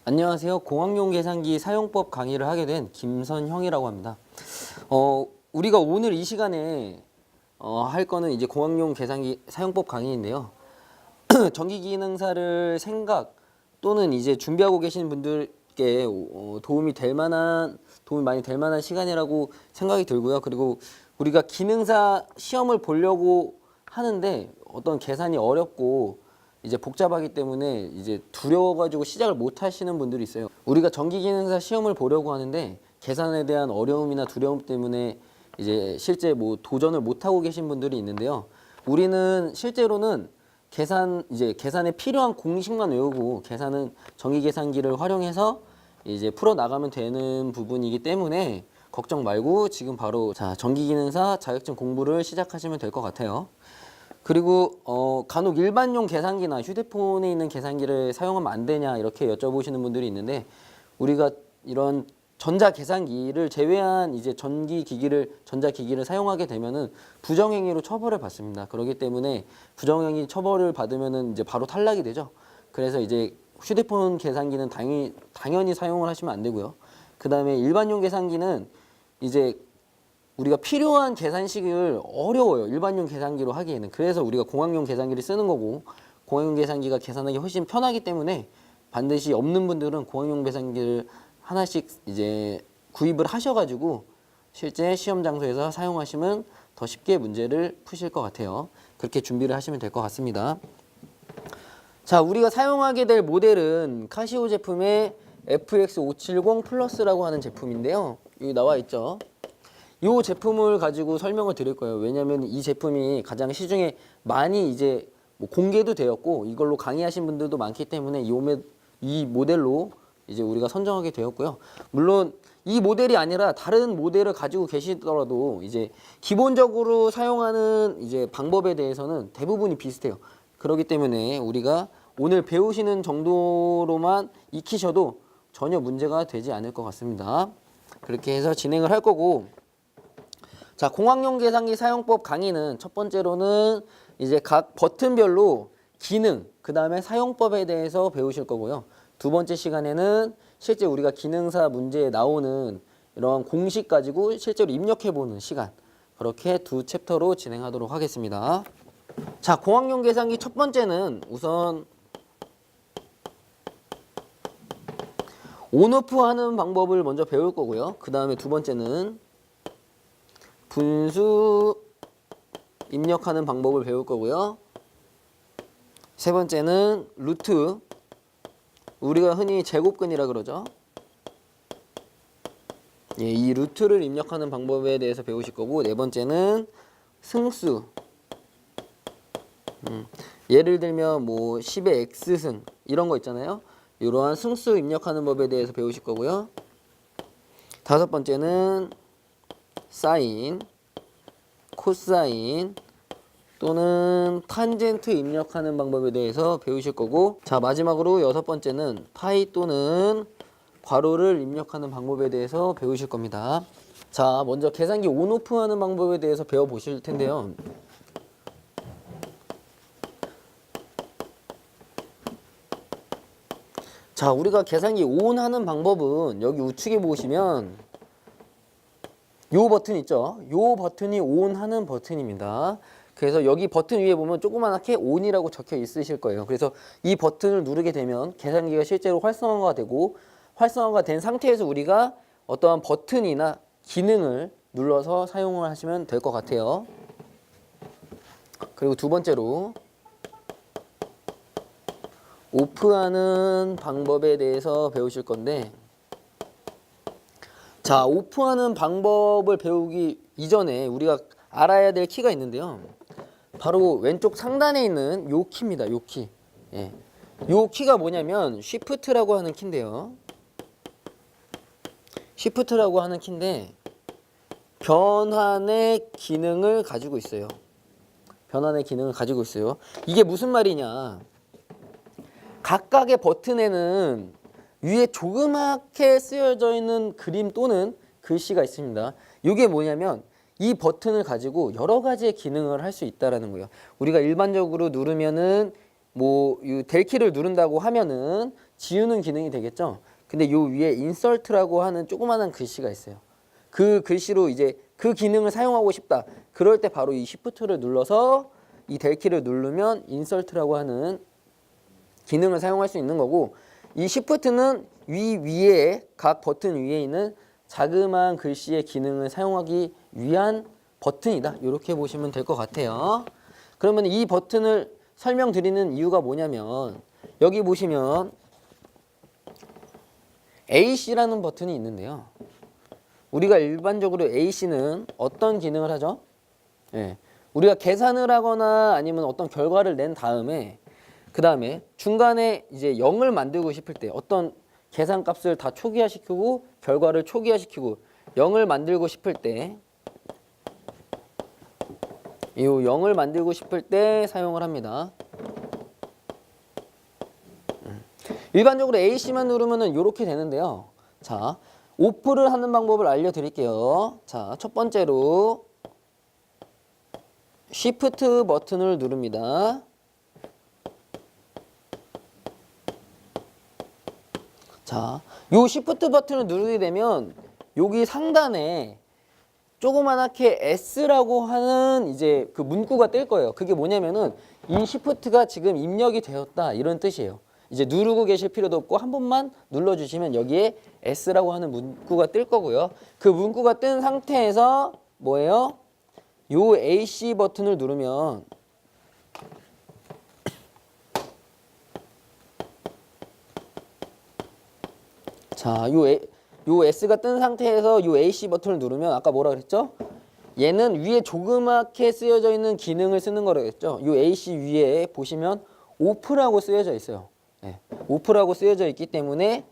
안녕하세요. 공학용 계산기 사용법 강의를 하게 된 김선형이라고 합니다. 우리가 오늘 이 시간에 할 거는 이제 공학용 계산기 사용법 강의인데요. 전기기능사를 생각 또는 이제 준비하고 계신 분들께 도움이 많이 될 만한 시간이라고 생각이 들고요. 그리고 우리가 기능사 시험을 보려고 하는데 어떤 계산이 어렵고 이제 복잡하기 때문에 이제 두려워가지고 시작을 못 하시는 분들이 있어요. 우리가 전기기능사 시험을 보려고 하는데 계산에 대한 어려움이나 두려움 때문에 이제 실제 뭐 도전을 못 하고 계신 분들이 있는데요. 우리는 실제로는 계산에 필요한 공식만 외우고 계산은 전기계산기를 활용해서 이제 풀어 나가면 되는 부분이기 때문에 걱정 말고 지금 바로 전기기능사 자격증 공부를 시작하시면 될 것 같아요. 그리고 간혹 일반용 계산기나 휴대폰에 있는 계산기를 사용하면 안 되냐 이렇게 여쭤보시는 분들이 있는데, 우리가 이런 전자계산기를 제외한 이제 전자기기를 사용하게 되면은 부정행위로 처벌을 받습니다. 그렇기 때문에 부정행위 처벌을 받으면은 이제 바로 탈락이 되죠. 그래서 이제 휴대폰 계산기는 당연히 사용을 하시면 안 되고요. 그 다음에 일반용 계산기는 이제 우리가 필요한 계산식을 어려워요. 일반용 계산기로 하기에는. 그래서 우리가 공학용 계산기를 쓰는 거고, 공학용 계산기가 계산하기 훨씬 편하기 때문에 반드시 없는 분들은 공학용 계산기를 하나씩 이제 구입을 하셔가지고 실제 시험 장소에서 사용하시면 더 쉽게 문제를 푸실 것 같아요. 그렇게 준비를 하시면 될 것 같습니다. 자, 우리가 사용하게 될 모델은 카시오 제품의 FX570 플러스라고 하는 제품인데요. 여기 나와 있죠. 이 제품을 가지고 설명을 드릴 거예요. 왜냐하면 이 제품이 가장 시중에 많이 이제 뭐 공개도 되었고 이걸로 강의하신 분들도 많기 때문에 이 모델로 이제 우리가 선정하게 되었고요. 물론 이 모델이 아니라 다른 모델을 가지고 계시더라도 이제 기본적으로 사용하는 이제 방법에 대해서는 대부분이 비슷해요. 그렇기 때문에 우리가 오늘 배우시는 정도로만 익히셔도 전혀 문제가 되지 않을 것 같습니다. 그렇게 해서 진행을 할 거고, 자, 공학용 계산기 사용법 강의는 첫 번째로는 이제 각 버튼별로 기능, 그 다음에 사용법에 대해서 배우실 거고요. 두 번째 시간에는 실제 우리가 기능사 문제에 나오는 이런 공식 가지고 실제로 입력해보는 시간, 그렇게 두 챕터로 진행하도록 하겠습니다. 자, 공학용 계산기 첫 번째는 우선 온오프 하는 방법을 먼저 배울 거고요. 그 다음에 두 번째는 분수 입력하는 방법을 배울 거고요. 세 번째는 루트, 우리가 흔히 제곱근이라 그러죠. 예, 이 루트를 입력하는 방법에 대해서 배우실 거고, 네 번째는 승수. 예를 들면 뭐 10의 x승 이런 거 있잖아요. 이러한 승수 입력하는 법에 대해서 배우실 거고요. 다섯 번째는 사인, 코사인 또는 탄젠트 입력하는 방법에 대해서 배우실 거고, 자, 마지막으로 여섯 번째는 파이 또는 괄호를 입력하는 방법에 대해서 배우실 겁니다. 자, 먼저 계산기 온오프 하는 방법에 대해서 배워보실 텐데요. 자, 우리가 계산기 온 하는 방법은 여기 우측에 보시면 요 버튼 있죠? 요 버튼이 온 하는 버튼입니다. 그래서 여기 버튼 위에 보면 조그맣게 온이라고 적혀 있으실 거예요. 그래서 이 버튼을 누르게 되면 계산기가 실제로 활성화가 되고, 활성화가 된 상태에서 우리가 어떠한 버튼이나 기능을 눌러서 사용을 하시면 될 것 같아요. 그리고 두 번째로 오프하는 방법에 대해서 배우실 건데, 자, 오프하는 방법을 배우기 이전에 우리가 알아야 될 키가 있는데요. 바로 왼쪽 상단에 있는 요 키입니다. 요 키. 예. 요 키가 뭐냐면 쉬프트라고 하는 키인데요. 쉬프트라고 하는 키인데 변환의 기능을 가지고 있어요. 변환의 기능을 가지고 있어요. 이게 무슨 말이냐? 각각의 버튼에는 위에 조그맣게 쓰여져 있는 그림 또는 글씨가 있습니다. 이게 뭐냐면 이 버튼을 가지고 여러 가지의 기능을 할 수 있다라는 거예요. 우리가 일반적으로 누르면은 이 del 키를 누른다고 하면은 지우는 기능이 되겠죠. 근데 요 위에 insert라고 하는 조그마한 글씨가 있어요. 그 글씨로 이제 그 기능을 사용하고 싶다. 그럴 때 바로 이 Shift를 눌러서 이 del 키를 누르면 insert라고 하는 기능을 사용할 수 있는 거고, 이 Shift는 위에 각 버튼 위에 있는 자그마한 글씨의 기능을 사용하기 위한 버튼이다. 이렇게 보시면 될 것 같아요. 그러면 이 버튼을 설명드리는 이유가 뭐냐면, 여기 보시면 AC라는 버튼이 있는데요. 우리가 일반적으로 AC는 어떤 기능을 하죠? 예, 우리가 계산을 하거나 아니면 어떤 결과를 낸 다음에 그 다음에 중간에 이제 0을 만들고 싶을 때, 어떤 계산값을 다 초기화시키고 결과를 초기화시키고 0을 만들고 싶을 때, 이 0을 만들고 싶을 때 사용을 합니다. 일반적으로 AC만 누르면은 이렇게 되는데요. 자, 오프를 하는 방법을 알려드릴게요. 자, 첫 번째로 Shift 버튼을 누릅니다. 자, 요 Shift 버튼을 누르게 되면 여기 상단에 조그만하게 S라고 하는 이제 그 문구가 뜰 거예요. 그게 뭐냐면은 이 Shift가 지금 입력이 되었다, 이런 뜻이에요. 이제 누르고 계실 필요도 없고 한 번만 눌러주시면 여기에 S라고 하는 문구가 뜰 거고요. 그 문구가 뜬 상태에서 뭐예요? 요 AC 버튼을 누르면 자, 요 S가 뜬 상태에서 요 AC 버튼을 누르면 아까 뭐라 그랬죠? 얘는 위에 조그맣게 쓰여져 있는 기능을 쓰는 거라고 했죠. 요 AC 위에 보시면 오프라고 쓰여져 있어요. 네, 오프라고 쓰여져 있기 때문에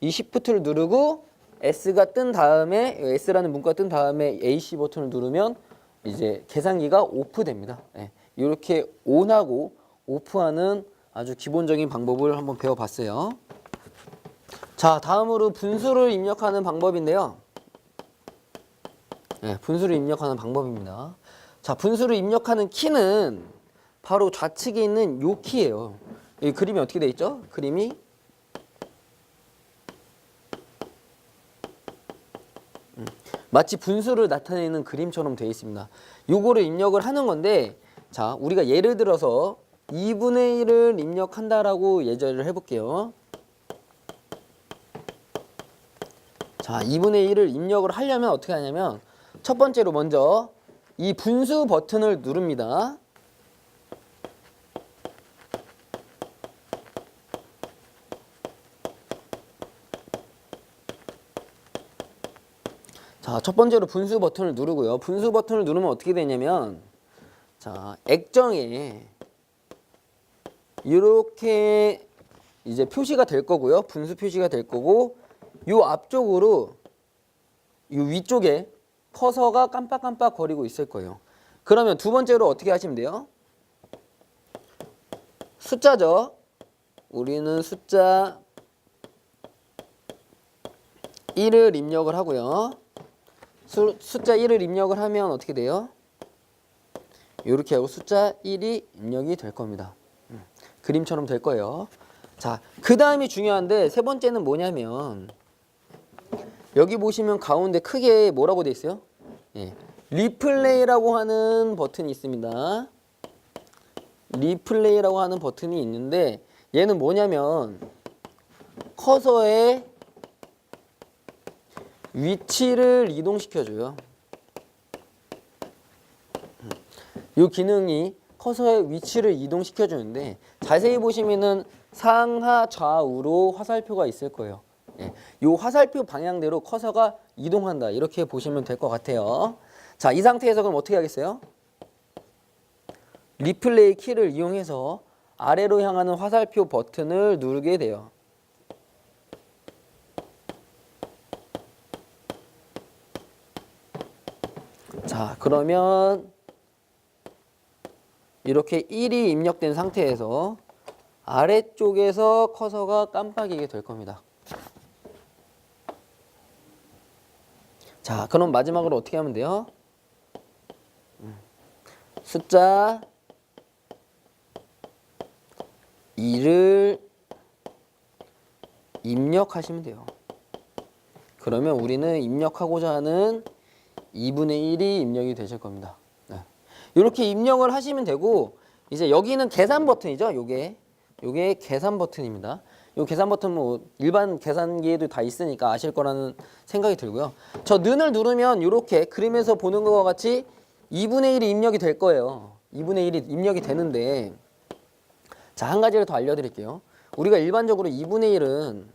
이 Shift를 누르고 S가 뜬 다음에, S라는 문구가 뜬 다음에 AC 버튼을 누르면 이제 계산기가 오프됩니다. 네, 이렇게 온하고 오프하는 아주 기본적인 방법을 한번 배워봤어요. 자, 다음으로 분수를 입력하는 방법인데요. 네, 분수를 입력하는 방법입니다. 자, 분수를 입력하는 키는 바로 좌측에 있는 요 키예요. 이 그림이 어떻게 되어 있죠? 그림이 마치 분수를 나타내는 그림처럼 되어 있습니다. 요거를 입력을 하는 건데, 자, 우리가 예를 들어서 2분의 1을 입력한다라고 예제를 해볼게요. 자, 2분의 1을 입력을 하려면 어떻게 하냐면, 첫 번째로 먼저 이 분수 버튼을 누릅니다. 자, 첫 번째로 분수 버튼을 누르고요. 분수 버튼을 누르면 어떻게 되냐면, 자, 액정에 이렇게 이제 표시가 될 거고요. 분수 표시가 될 거고, 요 앞쪽으로 요 위쪽에 커서가 깜빡깜빡 거리고 있을 거예요. 그러면 두 번째로 어떻게 하시면 돼요? 숫자죠. 우리는 숫자 1을 입력을 하고요. 숫자 1을 입력을 하면 어떻게 돼요? 이렇게 하고 숫자 1이 입력이 될 겁니다. 그림처럼 될 거예요. 자, 그 다음이 중요한데, 세 번째는 뭐냐면, 여기 보시면 가운데 크게 뭐라고 돼 있어요? 예, 리플레이라고 하는 버튼이 있습니다. 리플레이라고 하는 버튼이 있는데, 얘는 뭐냐면 커서의 위치를 이동시켜줘요. 이 기능이 커서의 위치를 이동시켜주는데, 자세히 보시면은 상하 좌우로 화살표가 있을 거예요. 예, 이 화살표 방향대로 커서가 이동한다, 이렇게 보시면 될 것 같아요. 자, 이 상태에서 그럼 어떻게 하겠어요? 리플레이 키를 이용해서 아래로 향하는 화살표 버튼을 누르게 돼요. 자, 그러면 이렇게 1이 입력된 상태에서 아래쪽에서 커서가 깜빡이게 될 겁니다. 자, 그럼 마지막으로 어떻게 하면 돼요? 숫자 2를 입력하시면 돼요. 그러면 우리는 입력하고자 하는 2분의 1이 입력이 되실 겁니다. 네. 이렇게 입력을 하시면 되고, 이제 여기는 계산 버튼이죠. 요게 계산 버튼입니다. 요 계산 버튼 뭐 일반 계산기에도 다 있으니까 아실 거라는 생각이 들고요. 저 는을 누르면 이렇게 그림에서 보는 것과 같이 2분의 1이 입력이 될 거예요. 2분의 1이 입력이 되는데, 자, 한 가지를 더 알려드릴게요. 우리가 일반적으로 2분의 1은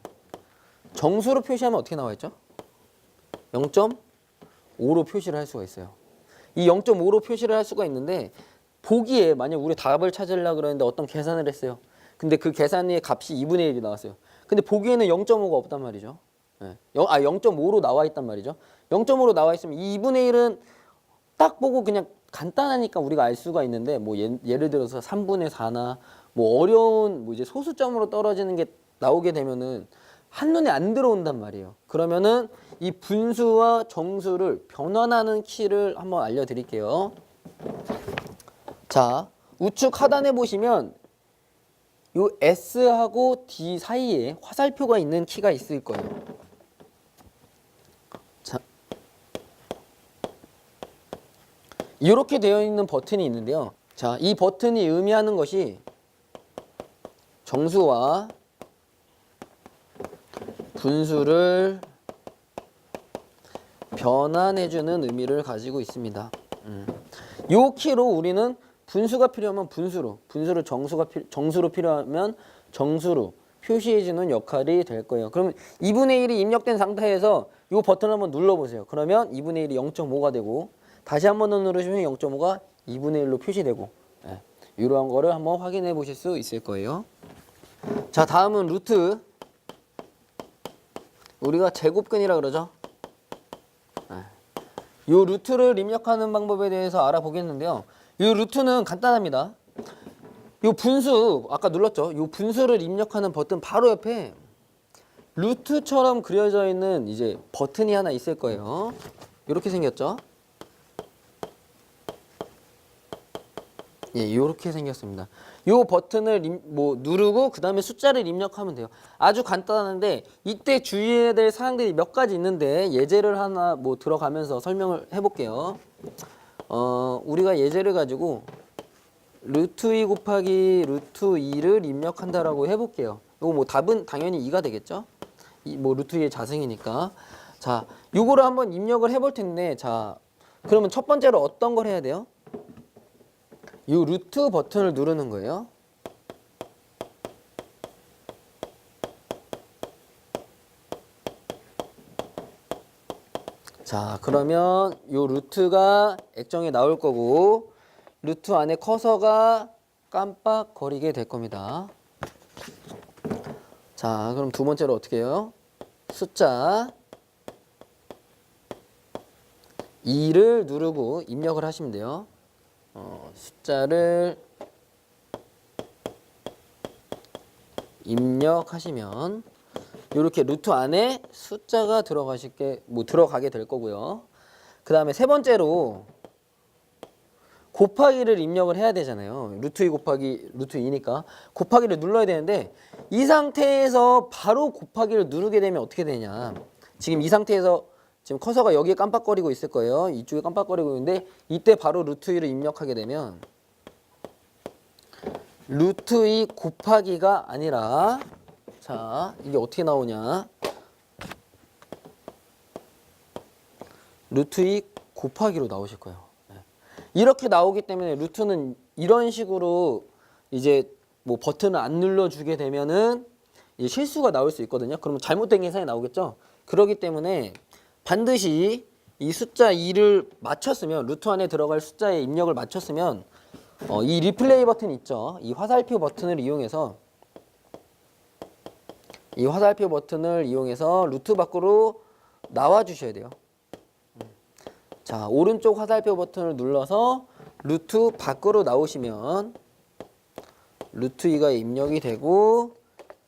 정수로 표시하면 어떻게 나와 있죠? 0.5로 표시를 할 수가 있어요. 이 0.5로 표시를 할 수가 있는데, 보기에 만약 우리 답을 찾으려고 그러는데 어떤 계산을 했어요. 근데 그 계산의 값이 2분의 1이 나왔어요. 근데 보기에는 0.5가 없단 말이죠. 네. 0.5로 나와 있단 말이죠. 0.5로 나와 있으면 이 2분의 1은 딱 보고 그냥 간단하니까 우리가 알 수가 있는데, 뭐 예를 들어서 3분의 4나 뭐 어려운 뭐 이제 소수점으로 떨어지는 게 나오게 되면은 한눈에 안 들어온단 말이에요. 그러면은 이 분수와 정수를 변환하는 키를 한번 알려드릴게요. 자, 우측 하단에 보시면 요 S하고 D 사이에 화살표가 있는 키가 있을 거예요. 자, 이렇게 되어 있는 버튼이 있는데요. 자, 이 버튼이 의미하는 것이 정수와 분수를 변환해주는 의미를 가지고 있습니다. 요 키로 우리는 분수가 필요하면 분수를 정수로 필요하면 정수로 표시해주는 역할이 될 거예요. 그러면 2분의 1이 입력된 상태에서 이 버튼을 한번 눌러보세요. 그러면 2분의 1이 0.5가 되고, 다시 한번 누르시면 0.5가 2분의 1로 표시되고, 이러한 거를 한번 확인해 보실 수 있을 거예요. 자, 다음은 루트. 우리가 제곱근이라 그러죠. 이 루트를 입력하는 방법에 대해서 알아보겠는데요. 이 루트는 간단합니다. 이 분수, 아까 눌렀죠. 이 분수를 입력하는 버튼 바로 옆에 루트처럼 그려져 있는 이제 버튼이 하나 있을 거예요. 이렇게 생겼죠. 예, 이렇게 생겼습니다. 이 버튼을 누르고 그 다음에 숫자를 입력하면 돼요. 아주 간단한데 이때 주의해야 될 사항들이 몇 가지 있는데 예제를 하나 들어가면서 설명을 해볼게요. 우리가 예제를 가지고 루트 2 곱하기 루트 2를 입력한다라고 해볼게요. 이거 답은 당연히 2가 되겠죠? 루트 2의 자승이니까. 자, 요거를 한번 입력을 해볼 텐데, 자, 그러면 첫 번째로 어떤 걸 해야 돼요? 이 루트 버튼을 누르는 거예요. 자, 그러면 이 루트가 액정에 나올 거고, 루트 안에 커서가 깜빡거리게 될 겁니다. 자, 그럼 두 번째로 어떻게 해요? 숫자 2를 누르고 입력을 하시면 돼요. 숫자를 입력하시면 이렇게 루트 안에 숫자가 들어가게 될 거고요. 그 다음에 세 번째로 곱하기를 입력을 해야 되잖아요. 루트 2 곱하기 루트 2니까 곱하기를 눌러야 되는데, 이 상태에서 바로 곱하기를 누르게 되면 어떻게 되냐. 지금 이 상태에서 지금 커서가 여기에 깜빡거리고 있을 거예요. 이쪽에 깜빡거리고 있는데, 이때 바로 루트 2를 입력하게 되면 루트 2 곱하기가 아니라, 자, 이게 어떻게 나오냐. 루트 2 곱하기로 나오실 거예요. 이렇게 나오기 때문에 루트는 이런 식으로 이제 버튼을 안 눌러주게 되면은 실수가 나올 수 있거든요. 그러면 잘못된 계산이 나오겠죠. 그렇기 때문에 반드시 이 숫자 2를 맞췄으면, 루트 안에 들어갈 숫자의 입력을 맞췄으면 이 리플레이 버튼 있죠. 이 화살표 버튼을 이용해서 루트 밖으로 나와 주셔야 돼요. 자, 오른쪽 화살표 버튼을 눌러서 루트 밖으로 나오시면 루트 2가 입력이 되고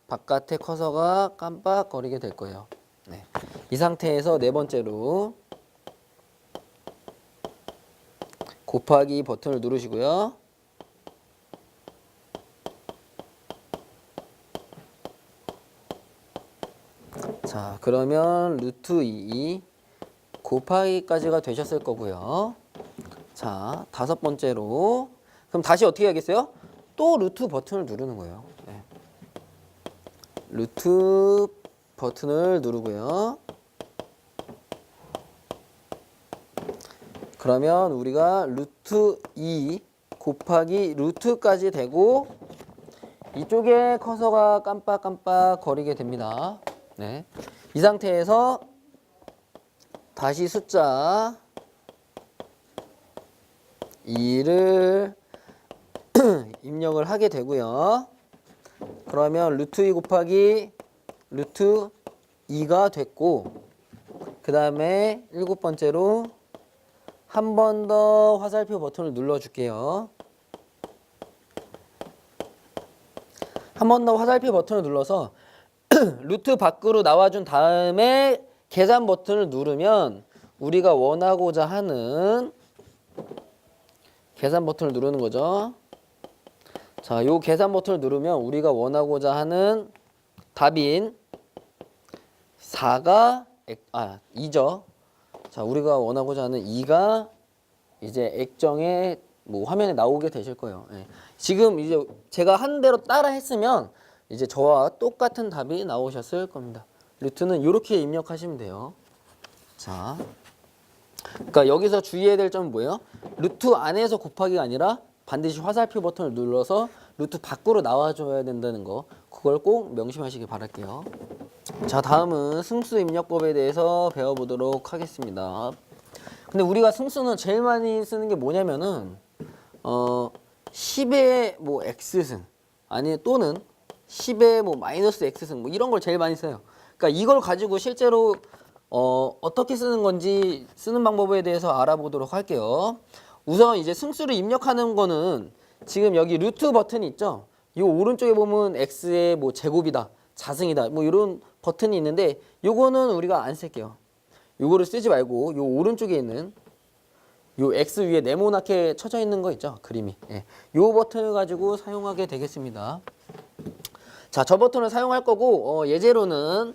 바깥에 커서가 깜빡거리게 될 거예요. 네. 이 상태에서 네 번째로 곱하기 버튼을 누르시고요. 자, 그러면 루트 2 곱하기까지가 되셨을 거고요. 자, 다섯 번째로 그럼 다시 어떻게 하겠어요? 또 루트 버튼을 누르는 거예요. 네. 루트 버튼을 누르고요. 그러면 우리가 루트 2 곱하기 루트까지 되고 이쪽에 커서가 깜빡깜빡 거리게 됩니다. 네. 이 상태에서 다시 숫자 2를 입력을 하게 되고요. 그러면 루트 2 곱하기 루트 2가 됐고 그 다음에 일곱 번째로 한 번 더 화살표 버튼을 눌러줄게요. 한 번 더 화살표 버튼을 눌러서 루트 밖으로 나와준 다음에 계산 버튼을 누르면 우리가 원하고자 하는 계산 버튼을 누르는 거죠. 자, 요 계산 버튼을 누르면 우리가 원하고자 하는 답인 4가 2죠. 자, 우리가 원하고자 하는 2가 이제 액정에 화면에 나오게 되실 거예요. 예. 지금 이제 제가 한 대로 따라 했으면 이제 저와 똑같은 답이 나오셨을 겁니다. 루트는 이렇게 입력하시면 돼요. 자, 그러니까 여기서 주의해야 될 점은 뭐예요? 루트 안에서 곱하기가 아니라 반드시 화살표 버튼을 눌러서 루트 밖으로 나와줘야 된다는 거, 그걸 꼭 명심하시길 바랄게요. 자, 다음은 승수 입력법에 대해서 배워보도록 하겠습니다. 근데 우리가 승수는 제일 많이 쓰는 게 뭐냐면은 10의 x승 아니 또는 10의 마이너스 x승 이런 걸 제일 많이 써요. 그러니까 이걸 가지고 실제로 어떻게 쓰는 건지 쓰는 방법에 대해서 알아보도록 할게요. 우선 이제 승수를 입력하는 거는 지금 여기 루트 버튼이 있죠. 이 오른쪽에 보면 x의 제곱이다, 자승이다 이런 버튼이 있는데 요거는 우리가 안 쓸게요. 요거를 쓰지 말고 요 오른쪽에 있는 요 x 위에 네모나게 쳐져 있는 거 있죠, 그림이. 예. 요 버튼을 가지고 사용하게 되겠습니다. 자, 저 버튼을 사용할 거고 예제로는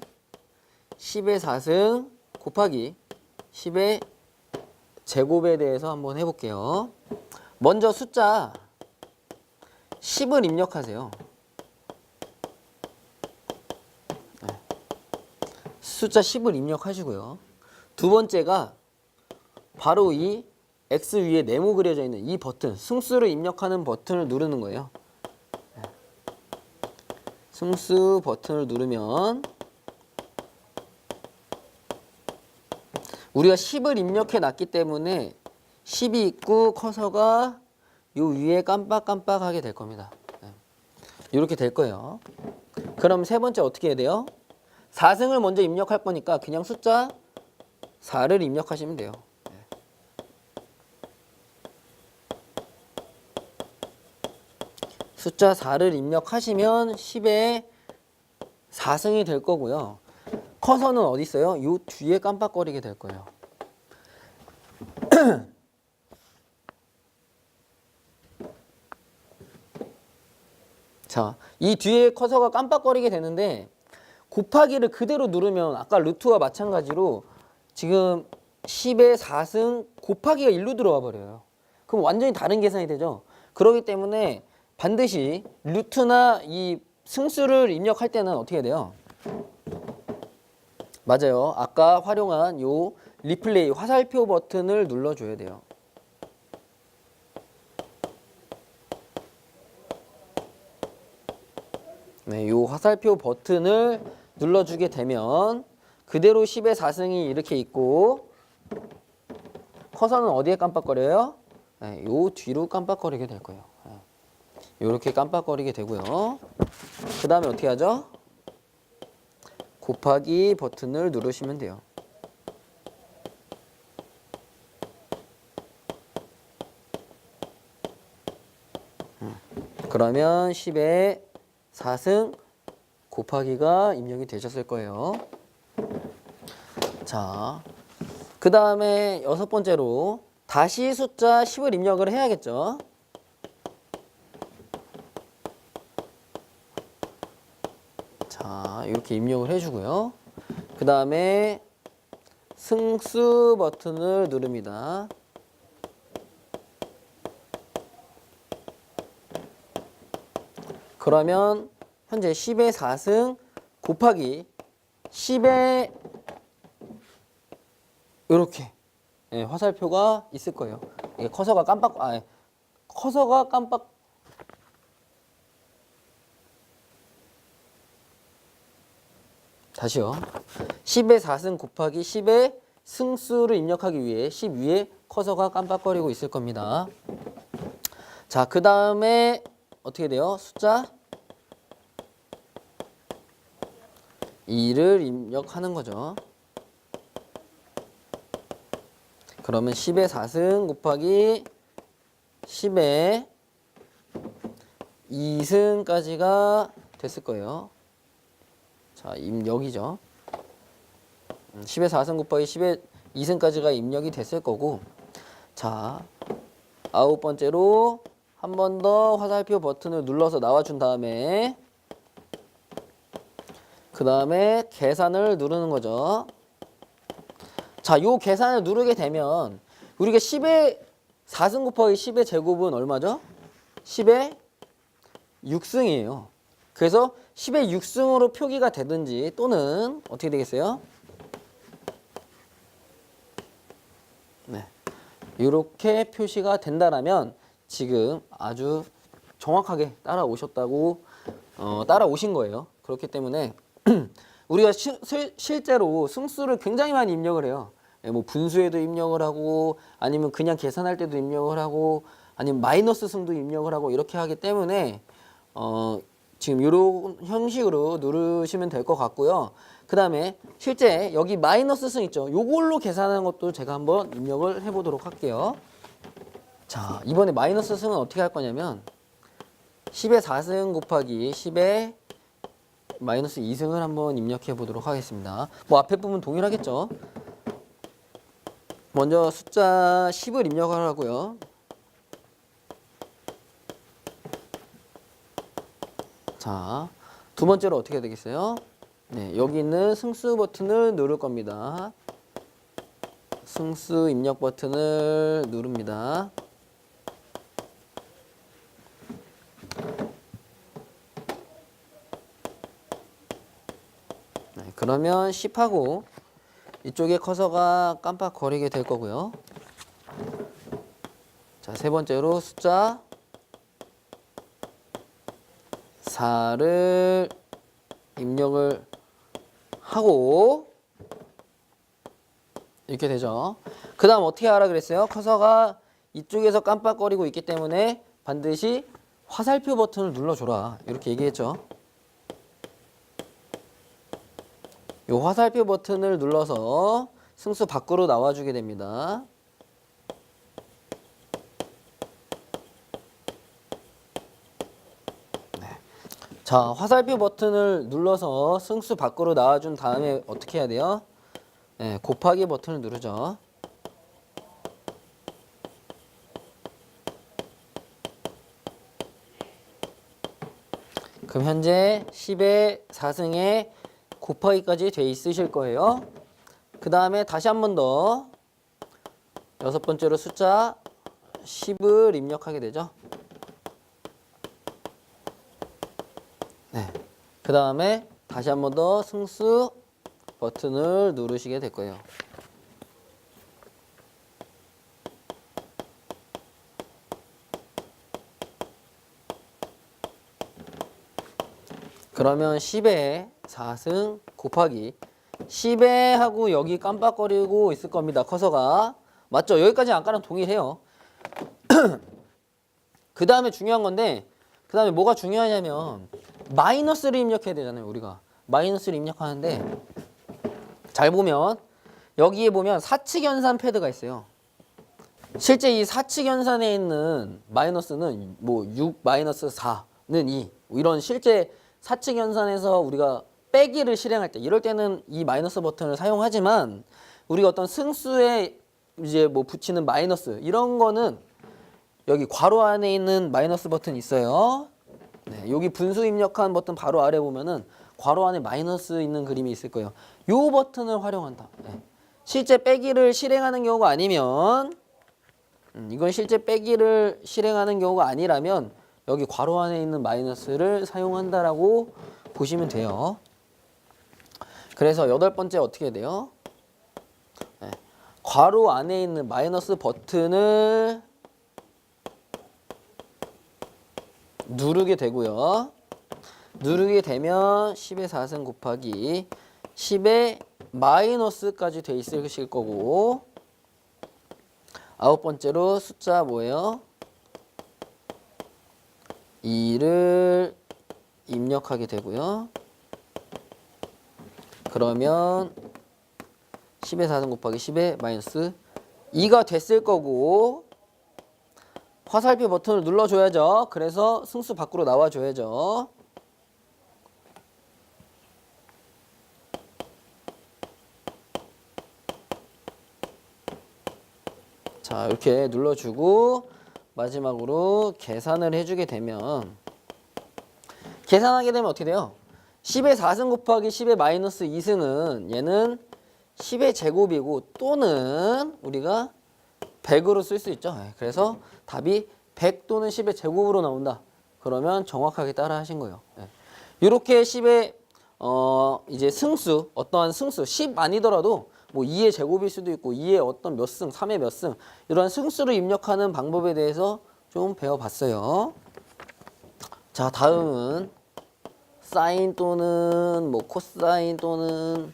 10의 4승 곱하기 10의 제곱에 대해서 한번 해볼게요. 먼저 숫자 10을 입력하세요. 숫자 10을 입력하시고요. 두 번째가 바로 이 X 위에 네모 그려져 있는 이 버튼, 승수를 입력하는 버튼을 누르는 거예요. 승수 버튼을 누르면 우리가 10을 입력해 놨기 때문에 10이 있고 커서가 요 위에 깜빡깜빡하게 될 겁니다. 이렇게 될 거예요. 그럼 세 번째 어떻게 해야 돼요? 4승을 먼저 입력할 거니까 그냥 숫자 4를 입력하시면 돼요. 숫자 4를 입력하시면 10의 4승이 될 거고요. 커서는 어디 있어요? 요 뒤에 깜빡거리게 될 거예요. 자, 이 뒤에 커서가 깜빡거리게 되는데 곱하기를 그대로 누르면 아까 루트와 마찬가지로 지금 10의 4승 곱하기가 1로 들어와 버려요. 그럼 완전히 다른 계산이 되죠. 그렇기 때문에 반드시 루트나 이 승수를 입력할 때는 어떻게 해야 돼요? 맞아요. 아까 활용한 요 리플레이 화살표 버튼을 눌러줘야 돼요. 네, 요 화살표 버튼을 눌러주게 되면 그대로 10의 4승이 이렇게 있고 커서는 어디에 깜빡거려요? 네, 요 뒤로 깜빡거리게 될 거예요. 이렇게 깜빡거리게 되고요. 그 다음에 어떻게 하죠? 곱하기 버튼을 누르시면 돼요. 그러면 10의 4승 곱하기가 입력이 되셨을 거예요. 자, 그 다음에 여섯 번째로 다시 숫자 10을 입력을 해야겠죠. 자, 이렇게 입력을 해주고요. 그 다음에 승수 버튼을 누릅니다. 그러면 현재 10의 4승 곱하기 10의 이렇게 화살표가 있을 거예요. 이게 커서가 깜빡 다시요. 10의 4승 곱하기 10의 승수를 입력하기 위해 10 위에 커서가 깜빡거리고 있을 겁니다. 자, 그 다음에 어떻게 돼요? 숫자 2를 입력하는 거죠. 그러면 10의 4승 곱하기 10의 2승까지가 됐을 거예요. 자, 입력이죠. 10의 4승 곱하기 10의 2승까지가 입력이 됐을 거고, 자, 9번째로 한 번 더 화살표 버튼을 눌러서 나와준 다음에 그 다음에 계산을 누르는 거죠. 자, 요 계산을 누르게 되면 우리가 10의 4승 곱하기 10의 제곱은 얼마죠? 10의 6승이에요. 그래서 10의 6승으로 표기가 되든지 또는 어떻게 되겠어요? 네, 이렇게 표시가 된다라면 지금 아주 정확하게 따라오신 거예요. 그렇기 때문에 우리가 실제로 승수를 굉장히 많이 입력을 해요. 뭐 분수에도 입력을 하고 아니면 그냥 계산할 때도 입력을 하고 아니면 마이너스 승도 입력을 하고 이렇게 하기 때문에 지금 이런 형식으로 누르시면 될 것 같고요. 그 다음에 실제 여기 마이너스 승 있죠. 요걸로 계산하는 것도 제가 한번 입력을 해보도록 할게요. 자, 이번에 마이너스 승은 어떻게 할 거냐면 10의 4승 곱하기 10의 마이너스 2승을 한번 입력해 보도록 하겠습니다. 뭐 앞에 부분 동일하겠죠. 먼저 숫자 10을 입력을 하고요. 자, 두 번째로 어떻게 되겠어요? 네, 여기 있는 승수 버튼을 누를 겁니다. 승수 입력 버튼을 누릅니다. 네, 그러면 10하고 이쪽에 커서가 깜빡거리게 될 거고요. 자, 세 번째로 숫자 4를 입력을 하고 이렇게 되죠. 그 다음 어떻게 하라 그랬어요? 커서가 이쪽에서 깜빡거리고 있기 때문에 반드시 화살표 버튼을 눌러줘라 이렇게 얘기했죠. 이 화살표 버튼을 눌러서 승수 밖으로 나와주게 됩니다. 네. 자, 화살표 버튼을 눌러서 승수 밖으로 나와준 다음에 어떻게 해야 돼요? 네, 곱하기 버튼을 누르죠. 그럼 현재 10의 4승에 곱하기까지 돼 있으실 거예요. 그 다음에 다시 한 번 더 여섯 번째로 숫자 10을 입력하게 되죠. 네. 그 다음에 다시 한 번 더 승수 버튼을 누르시게 될 거예요. 그러면 10의 4승 곱하기 10에 하고 여기 깜빡거리고 있을 겁니다. 커서가. 맞죠? 여기까지 아까랑 동일해요. 그 다음에 중요한 건데 그 다음에 뭐가 중요하냐면 마이너스를 입력해야 되잖아요. 우리가 마이너스를 입력하는데 잘 보면 여기에 보면 사칙연산 패드가 있어요. 실제 이 사칙연산에 있는 마이너스는 뭐 6 마이너스 4는 2 이런 실제 사칙연산에서 우리가 빼기를 실행할 때 이럴 때는 이 마이너스 버튼을 사용하지만 우리가 어떤 승수에 이제 뭐 붙이는 마이너스 이런 거는 여기 괄호 안에 있는 마이너스 버튼이 있어요. 네, 여기 분수 입력한 버튼 바로 아래 보면은 괄호 안에 마이너스 있는 그림이 있을 거예요. 요 버튼을 활용한다. 네. 실제 빼기를 실행하는 경우가 아니면 이건 실제 빼기를 실행하는 경우가 아니라면 여기 괄호 안에 있는 마이너스를 사용한다라고 보시면 돼요. 그래서 8번째 어떻게 돼요? 네. 괄호 안에 있는 마이너스 버튼을 누르게 되고요. 누르게 되면 10의 4승 곱하기 10의 마이너스까지 돼 있으실 거고 9번째로 숫자 뭐예요? 2를 입력하게 되고요. 그러면 10의 4승 곱하기 10의 마이너스 2가 됐을 거고 화살표 버튼을 눌러줘야죠. 그래서 승수 밖으로 나와줘야죠. 자, 이렇게 눌러주고 마지막으로 계산을 해주게 되면 계산하게 되면 어떻게 돼요? 10의 4승 곱하기 10의 마이너스 2승은 얘는 10의 제곱이고 또는 우리가 100으로 쓸 수 있죠. 그래서 답이 100 또는 10의 제곱으로 나온다. 그러면 정확하게 따라 하신 거예요. 이렇게 10의 이제 승수, 어떠한 승수, 10 아니더라도 뭐 2의 제곱일 수도 있고 2의 어떤 몇 승, 3의 몇 승 이런 승수를 입력하는 방법에 대해서 좀 배워봤어요. 자, 다음은 사인 또는 뭐 코사인 또는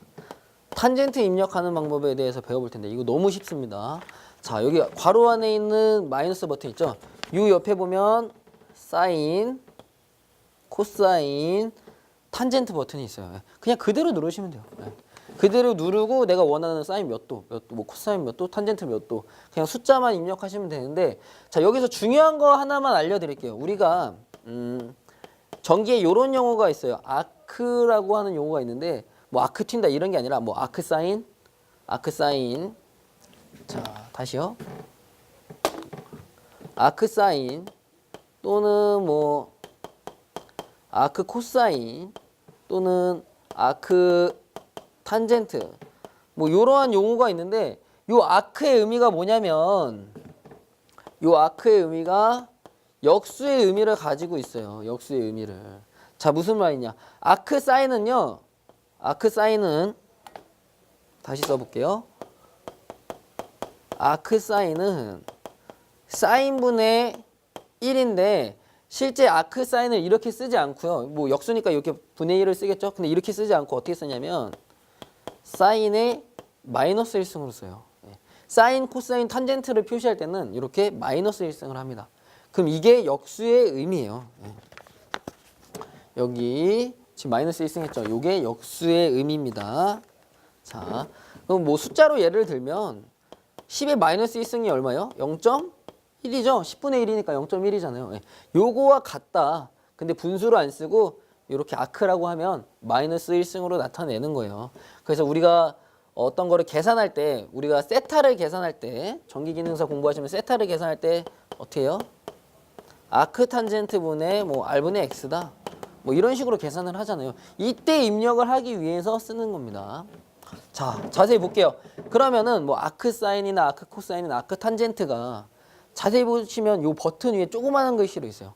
탄젠트 입력하는 방법에 대해서 배워볼 텐데 이거 너무 쉽습니다. 자, 여기 괄호 안에 있는 마이너스 버튼 있죠? 요 옆에 보면 사인, 코사인, 탄젠트 버튼이 있어요. 그냥 그대로 누르시면 돼요. 그대로 누르고 내가 원하는 사인 몇 도, 뭐 코사인 몇 도, 탄젠트 몇 도 그냥 숫자만 입력하시면 되는데 자, 여기서 중요한 거 하나만 알려드릴게요. 우리가 전기에 이런 용어가 있어요. 아크라고 하는 용어가 있는데 뭐 아크 튄다 이런 게 아니라 뭐 아크 사인 자, 다시요. 아크 사인 또는 뭐 아크 코사인 또는 아크 탄젠트 뭐 이러한 용어가 있는데 요 아크의 의미가 뭐냐면 요 아크의 의미가 역수의 의미를 가지고 있어요. 역수의 의미를. 자, 무슨 말이냐? 아크 사인은요. 아크 사인은 다시 써볼게요. 아크 사인은 사인분의 1인데 실제 아크 사인을 이렇게 쓰지 않고요. 뭐 역수니까 이렇게 분의 1을 쓰겠죠. 근데 이렇게 쓰지 않고 어떻게 쓰냐면 사인의 마이너스 1승으로 써요. 사인, 코사인, 탄젠트를 표시할 때는 이렇게 마이너스 1승을 합니다. 그럼 이게 역수의 의미예요. 여기 지금 마이너스 1승 했죠. 이게 역수의 의미입니다. 자, 그럼 뭐 숫자로 예를 들면 10의 마이너스 1승이 얼마예요? 0.1이죠. 10분의 1이니까 0.1이잖아요. 요거와 같다. 근데 분수를 안 쓰고 이렇게 아크라고 하면 마이너스 1승으로 나타내는 거예요. 그래서 우리가 어떤 거를 계산할 때 우리가 세타를 계산할 때 전기기능사 공부하시면 세타를 계산할 때 어떻게 해요? 아크 탄젠트 분의 뭐 R분의 X다. 뭐 이런 식으로 계산을 하잖아요. 이때 입력을 하기 위해서 쓰는 겁니다. 자, 자세히 볼게요. 그러면은 뭐 아크 사인이나 아크 코사인이나 아크 탄젠트가 자세히 보시면 요 버튼 위에 조그마한 글씨로 있어요.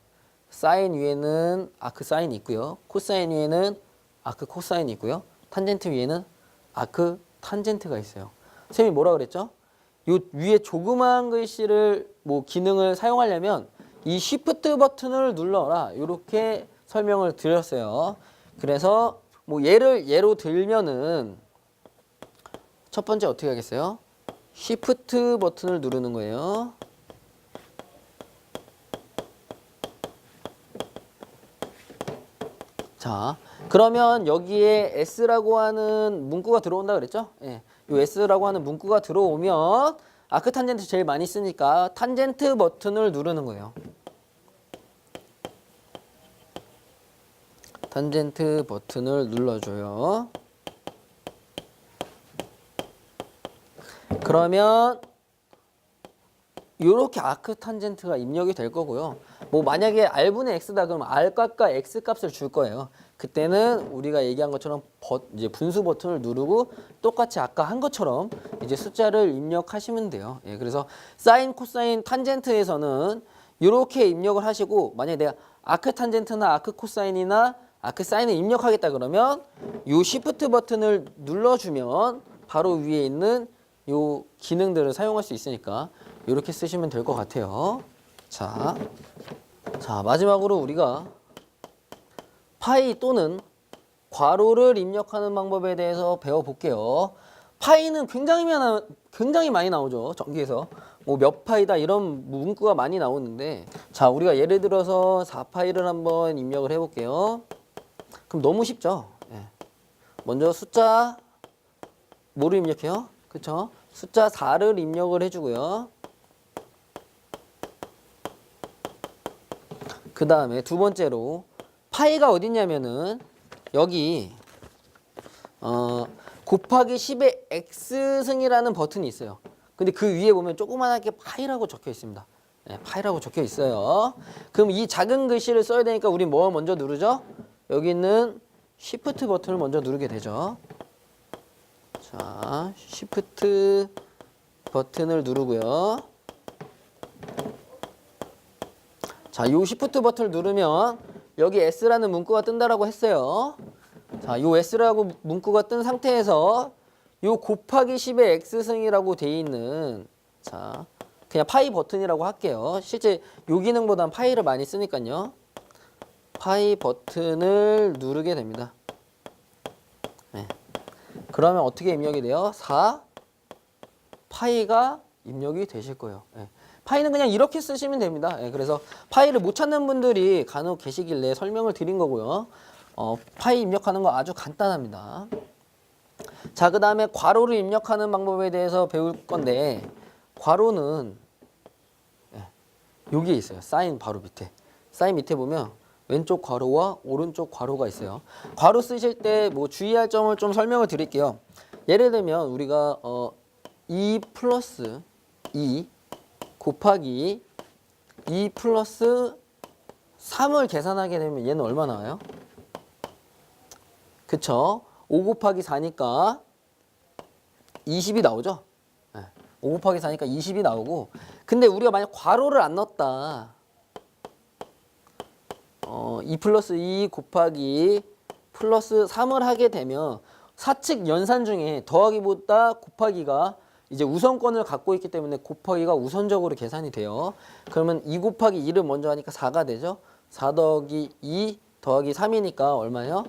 사인 위에는 아크 사인이 있고요. 코사인 위에는 아크 코사인이 있고요. 탄젠트 위에는 아크 탄젠트가 있어요. 선생님이 뭐라 그랬죠? 요 위에 조그마한 글씨를 뭐 기능을 사용하려면 이 쉬프트 버튼을 눌러라. 이렇게 설명을 드렸어요. 그래서 뭐 예로 들면은 첫 번째 어떻게 하겠어요? 쉬프트 버튼을 누르는 거예요. 자, 그러면 여기에 S라고 하는 문구가 들어온다 그랬죠? 예. 요 S라고 하는 문구가 들어오면 아크 탄젠트 제일 많이 쓰니까 탄젠트 버튼을 누르는 거예요. 탄젠트 버튼을 눌러줘요. 그러면 이렇게 아크 탄젠트가 입력이 될 거고요. 뭐 만약에 R분의 X다 그러면 R값과 X값을 줄 거예요. 그때는 우리가 얘기한 것처럼 이제 분수 버튼을 누르고 똑같이 아까 한 것처럼 이제 숫자를 입력하시면 돼요. 예, 그래서 사인, 코사인, 탄젠트에서는 이렇게 입력을 하시고, 만약에 내가 아크 탄젠트나 아크 코사인이나 아크 사인을 입력하겠다 그러면 이 시프트 버튼을 눌러주면 바로 위에 있는 요 기능들을 사용할 수 있으니까 이렇게 쓰시면 될 것 같아요. 자, 마지막으로 우리가 파이 또는 괄호를 입력하는 방법에 대해서 배워볼게요. 파이는 굉장히 많이 나오죠. 전기에서. 뭐 몇 파이다 이런 문구가 많이 나오는데, 자, 우리가 예를 들어서 4파이를 한번 입력을 해볼게요. 그럼 너무 쉽죠. 예. 먼저 숫자 뭐를 입력해요? 그쵸? 숫자 4를 입력을 해주고요. 그 다음에 두 번째로 파이가 어딨냐면은 여기 곱하기 10의 x승이라는 버튼이 있어요. 근데 그 위에 보면 조그만하게 파이라고 적혀 있습니다. 네, 파이라고 적혀 있어요. 그럼 이 작은 글씨를 써야 되니까 우리 뭐 먼저 누르죠? 여기 있는 Shift 버튼을 먼저 누르게 되죠. 자, Shift 버튼을 누르고요. 자, 요 Shift 버튼을 누르면 여기 S라는 문구가 뜬다라고 했어요. 자, 요 S라고 문구가 뜬 상태에서 요 곱하기 10의 X승이라고 돼 있는, 자, 그냥 파이 버튼이라고 할게요. 실제 요 기능보단 파이를 많이 쓰니까요. 파이 버튼을 누르게 됩니다. 네. 그러면 어떻게 입력이 돼요? 4 파이가 입력이 되실 거예요. 네. 파이는 그냥 이렇게 쓰시면 됩니다. 네. 그래서 파이를 못 찾는 분들이 간혹 계시길래 설명을 드린 거고요. 파이 입력하는 거 아주 간단합니다. 자, 그 다음에 괄호를 입력하는 방법에 대해서 배울 건데, 괄호는 여기에 있어요. 사인 바로 밑에. 사인 밑에 보면 왼쪽 괄호와 오른쪽 괄호가 있어요. 괄호 쓰실 때 뭐 주의할 점을 좀 설명을 드릴게요. 예를 들면 우리가 2 플러스 2 곱하기 2 플러스 3을 계산하게 되면 얘는 얼마 나와요? 그쵸? 5 곱하기 4니까 20이 나오죠? 5 곱하기 4니까 20이 나오고, 근데 우리가 만약 괄호를 안 넣었다. 2 플러스 2 곱하기 플러스 3을 하게 되면 사측 연산 중에 더하기보다 곱하기가 이제 우선권을 갖고 있기 때문에 곱하기가 우선적으로 계산이 돼요. 그러면 2 곱하기 2를 먼저 하니까 4가 되죠. 4 더하기 2 더하기 3이니까 얼마예요?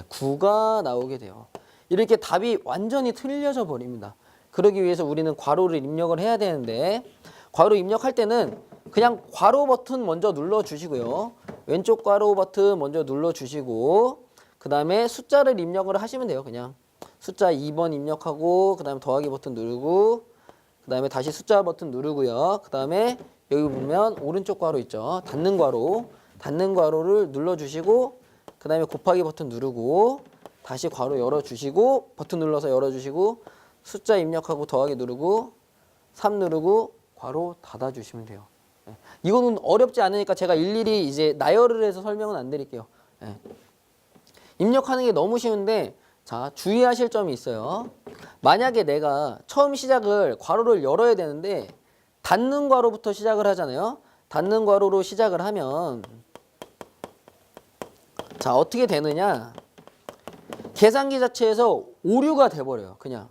9가 나오게 돼요. 이렇게 답이 완전히 틀려져 버립니다. 그러기 위해서 우리는 괄호를 입력을 해야 되는데, 괄호 입력할 때는 그냥 괄호 버튼 먼저 눌러주시고요. 왼쪽 괄호 버튼 먼저 눌러주시고, 그 다음에 숫자를 입력을 하시면 돼요. 그냥 숫자 2번 입력하고, 그 다음에 더하기 버튼 누르고, 그 다음에 다시 숫자 버튼 누르고요. 그 다음에 여기 보면 오른쪽 괄호 있죠. 닫는 괄호를 눌러주시고, 그 다음에 곱하기 버튼 누르고, 다시 괄호 열어주시고, 버튼 눌러서 열어주시고, 숫자 입력하고 더하기 누르고 3 누르고 괄호 닫아주시면 돼요. 이거는 어렵지 않으니까 제가 일일이 이제 나열을 해서 설명은 안 드릴게요. 입력하는 게 너무 쉬운데, 자, 주의하실 점이 있어요. 만약에 내가 처음 시작을 괄호를 열어야 되는데 닫는 괄호부터 시작을 하잖아요. 닫는 괄호로 시작을 하면, 자, 어떻게 되느냐, 계산기 자체에서 오류가 돼버려요. 그냥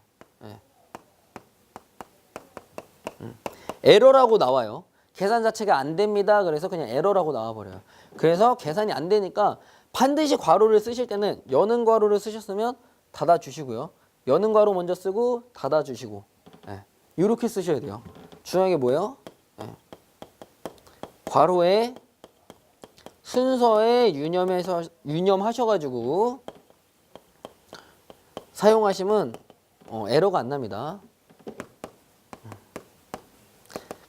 에러라고 나와요. 계산 자체가 안 됩니다. 그래서 그냥 에러라고 나와버려요. 그래서 계산이 안 되니까 반드시 괄호를 쓰실 때는 여는 괄호를 쓰셨으면 닫아주시고요. 여는 괄호 먼저 쓰고 닫아주시고, 이렇게 쓰셔야 돼요. 중요한 게 뭐예요? 괄호에 순서에 유념하셔가지고 사용하시면 에러가 안 납니다.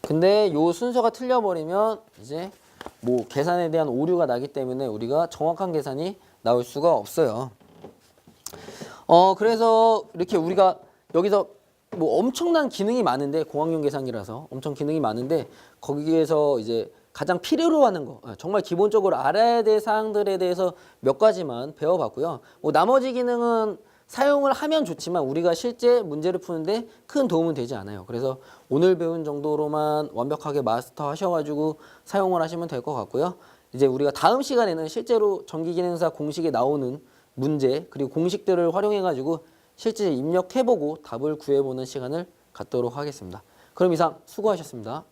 근데 요 순서가 틀려버리면 이제 뭐 계산에 대한 오류가 나기 때문에 우리가 정확한 계산이 나올 수가 없어요. 그래서 이렇게 우리가 여기서 뭐 엄청난 기능이 많은데, 공학용 계산기라서 엄청 기능이 많은데, 거기에서 이제 가장 필요로 하는 거, 정말 기본적으로 알아야 될 사항들에 대해서 몇 가지만 배워봤고요. 뭐 나머지 기능은 사용을 하면 좋지만 우리가 실제 문제를 푸는데 큰 도움은 되지 않아요. 그래서 오늘 배운 정도로만 완벽하게 마스터 하셔가지고 사용을 하시면 될 것 같고요. 이제 우리가 다음 시간에는 실제로 전기기능사 공식에 나오는 문제 그리고 공식들을 활용해가지고 실제 입력해보고 답을 구해보는 시간을 갖도록 하겠습니다. 그럼 이상 수고하셨습니다.